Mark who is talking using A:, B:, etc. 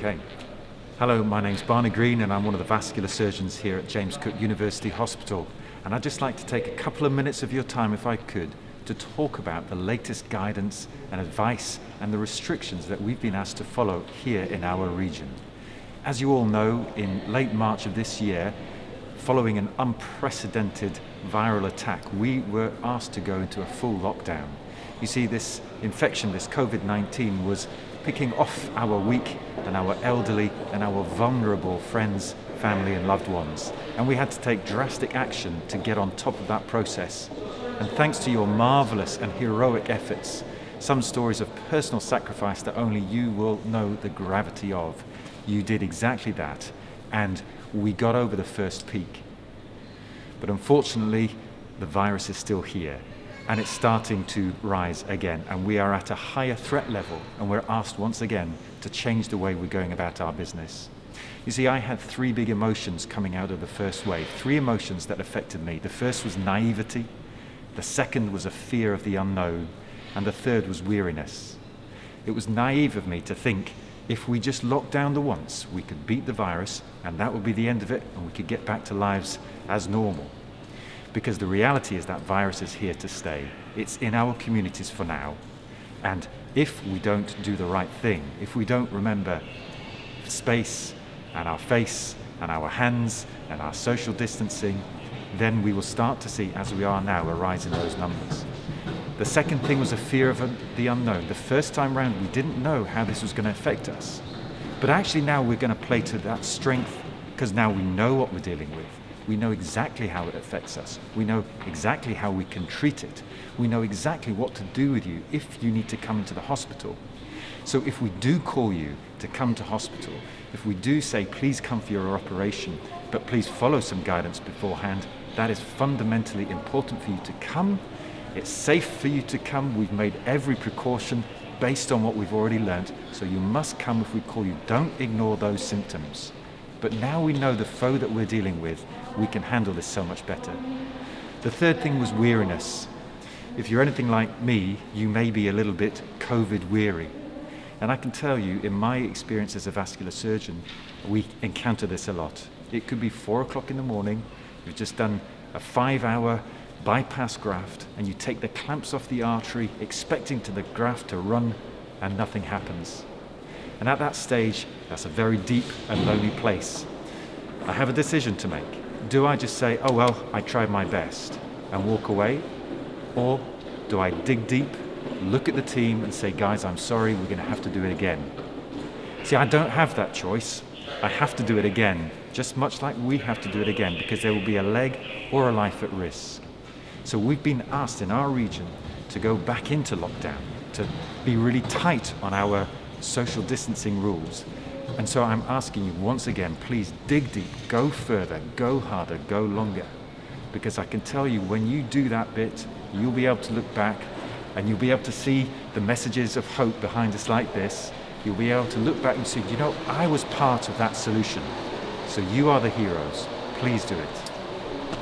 A: Okay. Hello, my name's Barney Green and I'm one of the vascular surgeons here at James Cook University Hospital. And I'd just like to take a couple of minutes of your time, if I could, to talk about the latest guidance and advice and the restrictions that we've been asked to follow here in our region. As you all know, in late March of this year, following an unprecedented viral attack, we were asked to go into a full lockdown. You see, this infection, this COVID-19, was picking off our weak and our elderly and our vulnerable friends, family and loved ones. And we had to take drastic action to get on top of that process. And thanks to your marvelous and heroic efforts, some stories of personal sacrifice that only you will know the gravity of, you did exactly that. And we got over the first peak. But unfortunately, the virus is still here. And it's starting to rise again, and we are at a higher threat level, and we're asked once again to change the way we're going about our business. You see, I had three big emotions coming out of the first wave, three emotions that affected me. The first was naivety, the second was a fear of the unknown, and the third was weariness. It was naive of me to think if we just locked down the once, we could beat the virus, and that would be the end of it, and we could get back to lives as normal. Because the reality is that virus is here to stay. It's in our communities for now. And if we don't do the right thing, if we don't remember space and our face and our hands and our social distancing, then we will start to see, as we are now, a rise in those numbers. The second thing was a fear of the unknown. The first time round, we didn't know how this was going to affect us. But actually now we're going to play to that strength, because now we know what we're dealing with. We know exactly how it affects us. We know exactly how we can treat it. We know exactly what to do with you if you need to come into the hospital. So if we do call you to come to hospital, if we do say, please come for your operation, but please follow some guidance beforehand, that is fundamentally important for you to come. It's safe for you to come. We've made every precaution based on what we've already learned. So you must come if we call you. Don't ignore those symptoms. But now we know the foe that we're dealing with, we can handle this so much better. The third thing was weariness. If you're anything like me, you may be a little bit COVID weary. And I can tell you, in my experience as a vascular surgeon, we encounter this a lot. It could be 4 o'clock in the morning, you've just done a 5-hour bypass graft, and you take the clamps off the artery, expecting the graft to run, and nothing happens. And at that stage, that's a very deep and lonely place. I have a decision to make. Do I just say, oh well, I tried my best, and walk away? Or do I dig deep, look at the team and say, guys, I'm sorry, we're going to have to do it again? See, I don't have that choice. I have to do it again, just much like we have to do it again, because there will be a leg or a life at risk. So we've been asked in our region to go back into lockdown, to be really tight on our social distancing rules. And so I'm asking you once again, please dig deep, go further, go harder, go longer. Because I can tell you, when you do that bit, you'll be able to look back and you'll be able to see the messages of hope behind us like this. You'll be able to look back and say, you know, I was part of that solution. So you are the heroes. Please do it.